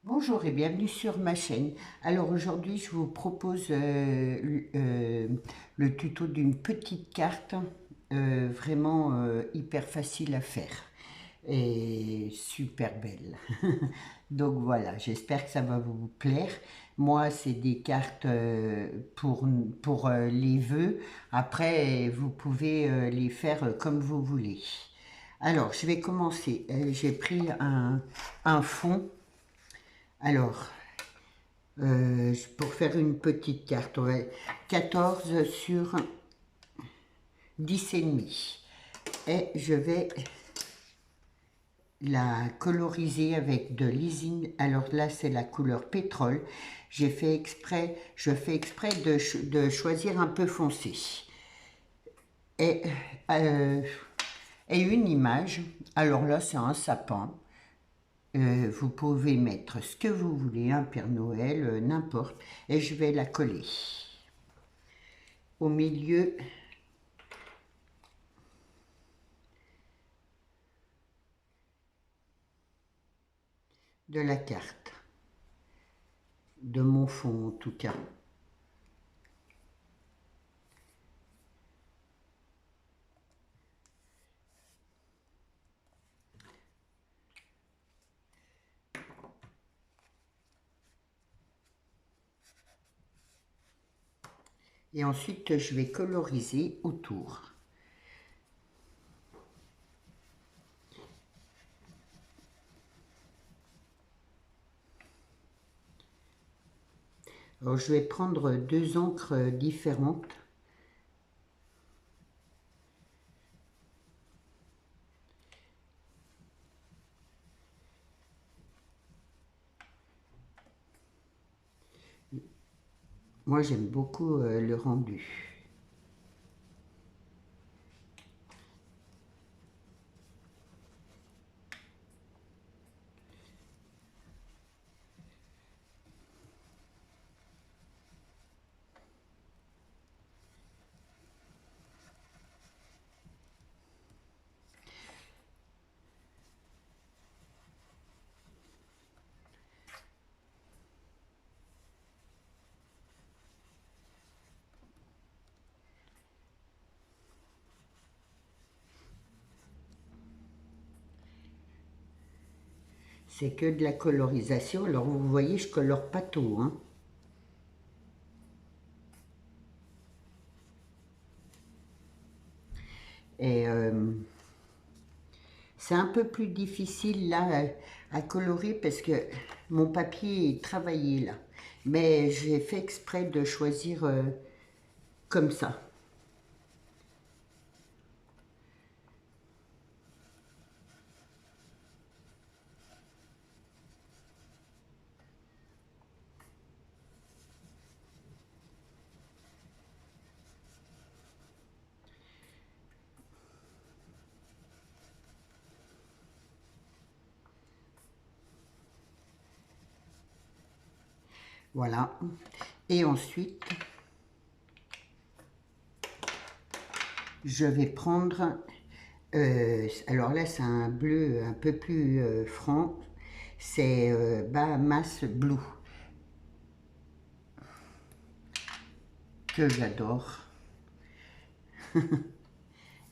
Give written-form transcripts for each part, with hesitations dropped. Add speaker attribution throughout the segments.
Speaker 1: Bonjour et bienvenue sur ma chaîne. Alors aujourd'hui, je vous propose le tuto d'une petite carte vraiment hyper facile à faire et super belle. Donc voilà, j'espère que ça va vous plaire. Moi, c'est des cartes pour les vœux. Après, vous pouvez les faire comme vous voulez. Alors, je vais commencer. J'ai pris un fond. Alors, pour faire une petite carte, on va 14 sur 10 et demi. Et je vais la coloriser avec de l'Isine. Alors là, c'est la couleur pétrole. Je fais exprès de choisir un peu foncé. Et, euh, et une image. Alors là, c'est un sapin. Vous pouvez mettre ce que vous voulez, un Père Noël, n'importe. Et je vais la coller au milieu de la carte, de mon fond en tout cas. Et ensuite, je vais coloriser autour. Alors, je vais prendre deux encres différentes. Moi, j'aime beaucoup le rendu. C'est que de la colorisation. Alors, vous voyez, je colore pas tout, hein. Et c'est un peu plus difficile là à colorer parce que mon papier est travaillé là. Mais j'ai fait exprès de choisir comme ça. Voilà. Et ensuite, je vais prendre, alors là c'est un bleu un peu plus franc, c'est Bahamas Blue, que j'adore.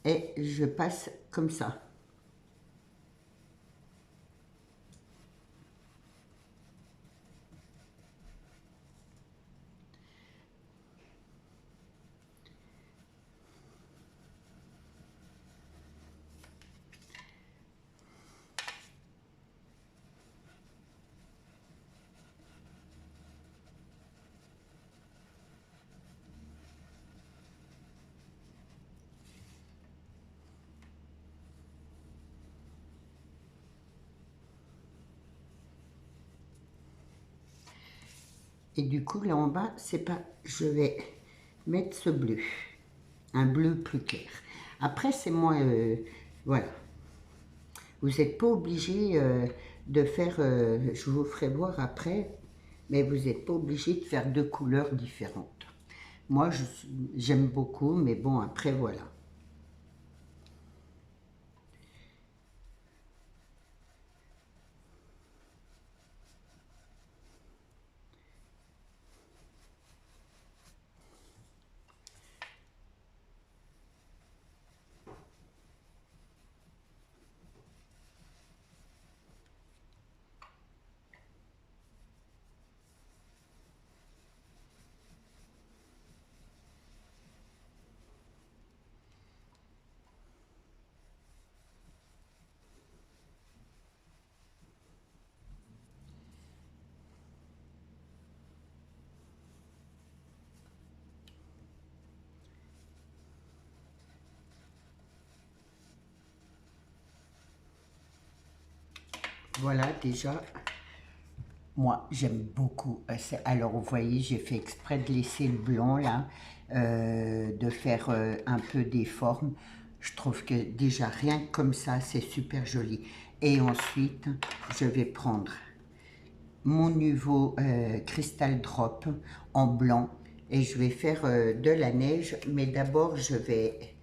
Speaker 1: Et je passe comme ça. Et du coup là en bas, c'est pas, je vais mettre ce bleu, un bleu plus clair. Après c'est moi, voilà. Vous n'êtes pas obligé de faire, je vous ferai voir après, mais vous n'êtes pas obligé de faire deux couleurs différentes. Moi, j'aime beaucoup, mais bon, après, voilà. Voilà, déjà, moi, j'aime beaucoup. Alors, vous voyez, j'ai fait exprès de laisser le blanc, là, de faire un peu des formes. Je trouve que déjà, rien que comme ça, c'est super joli. Et ensuite, je vais prendre mon nouveau Crystal Drop en blanc et je vais faire de la neige, mais d'abord je vais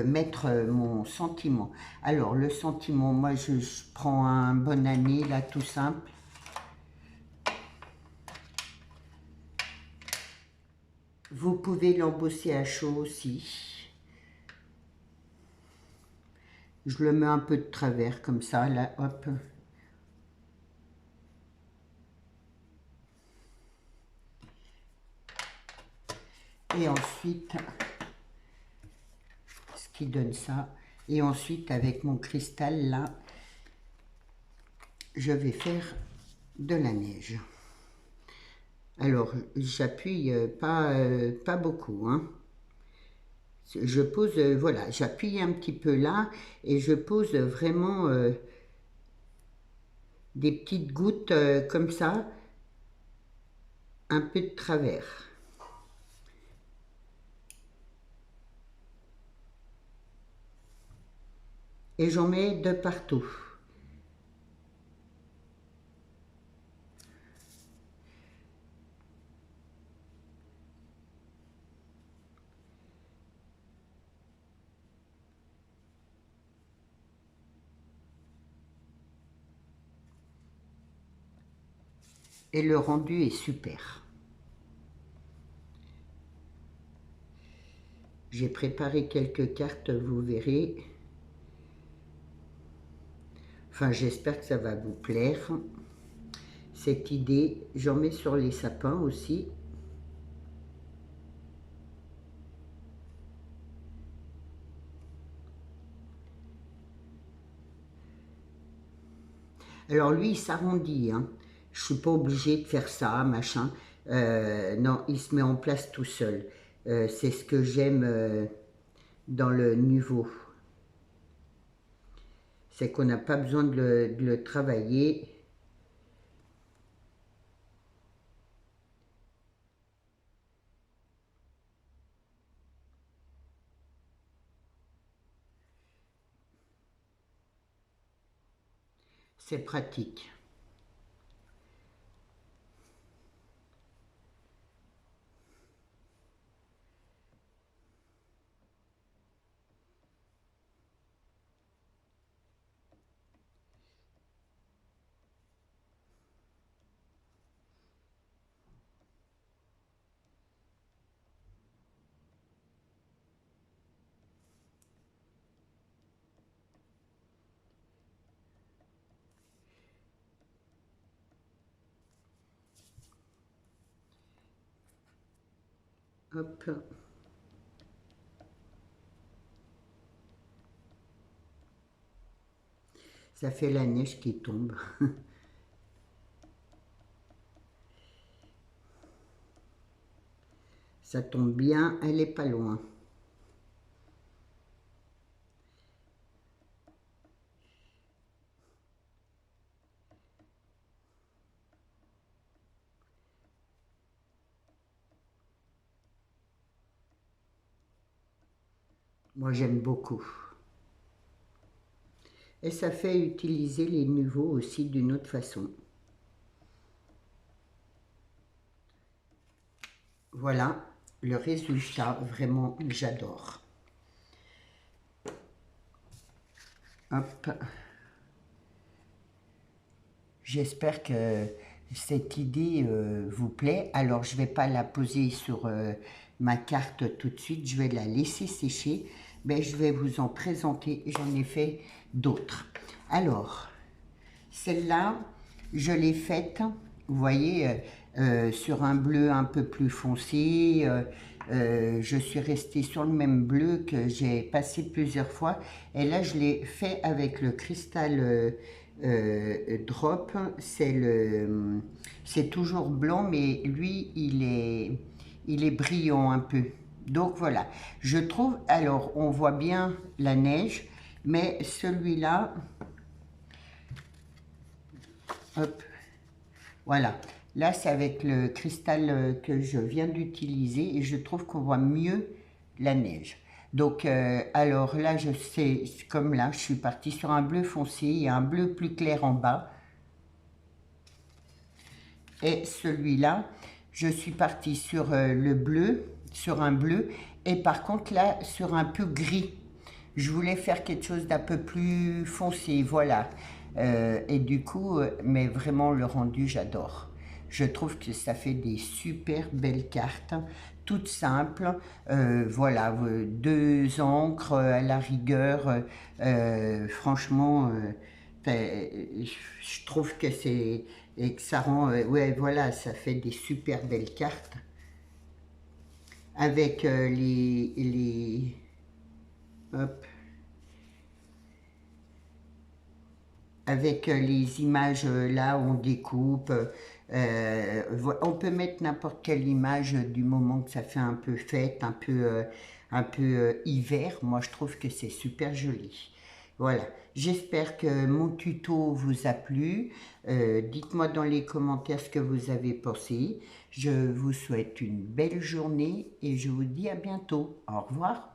Speaker 1: mettre mon sentiment. Alors le sentiment, moi je prends un Bonne Année là, tout simple. Vous pouvez l'embosser à chaud aussi. Je le mets un peu de travers comme ça, là, hop. Et ensuite, ce qui donne ça. Et ensuite, avec mon cristal là, je vais faire de la neige. Alors, j'appuie pas beaucoup, hein. Je pose, voilà, j'appuie un petit peu là et je pose vraiment des petites gouttes comme ça, un peu de travers. Et j'en mets de partout. Et le rendu est super. J'ai préparé quelques cartes, vous verrez. Enfin, j'espère que ça va vous plaire. Cette idée, j'en mets sur les sapins aussi. Alors lui, il s'arrondit, hein. Je ne suis pas obligée de faire ça, machin. Non, il se met en place tout seul. C'est ce que j'aime dans le nouveau. C'est qu'on n'a pas besoin de le travailler. C'est pratique. Hop. Ça fait la neige qui tombe. Ça tombe bien, elle est pas loin. Moi, j'aime beaucoup. Et ça fait utiliser les nouveaux aussi d'une autre façon. Voilà le résultat, vraiment, j'adore. Hop. J'espère que cette idée vous plaît. Alors, je ne vais pas la poser sur ma carte tout de suite. Je vais la laisser sécher. Mais je vais vous en présenter. J'en ai fait d'autres. Alors, celle-là, je l'ai faite, vous voyez, sur un bleu un peu plus foncé. Je suis restée sur le même bleu que j'ai passé plusieurs fois. Et là, je l'ai fait avec le cristal drop. C'est toujours blanc, mais lui, il est brillant un peu. Donc voilà, je trouve, alors on voit bien la neige, mais celui-là, Hop, voilà. Là, c'est avec le cristal que je viens d'utiliser et je trouve qu'on voit mieux la neige. Donc, alors là, je sais, comme là, je suis partie sur un bleu foncé et un bleu plus clair en bas. Et celui-là, je suis partie sur le bleu, sur un bleu, et par contre là, sur un peu gris. Je voulais faire quelque chose d'un peu plus foncé, voilà. Et du coup, mais vraiment le rendu, j'adore. Je trouve que ça fait des super belles cartes, toutes simples. Voilà, deux encres à la rigueur. Franchement, je trouve que c'est et que ça rend, ouais, voilà, ça fait des super belles cartes avec hop, avec les images là où on découpe. On peut mettre n'importe quelle image du moment que ça fait un peu fête, un peu hiver. Moi, je trouve que c'est super joli. Voilà, j'espère que mon tuto vous a plu. Dites-moi dans les commentaires ce que vous avez pensé. Je vous souhaite une belle journée et je vous dis à bientôt. Au revoir.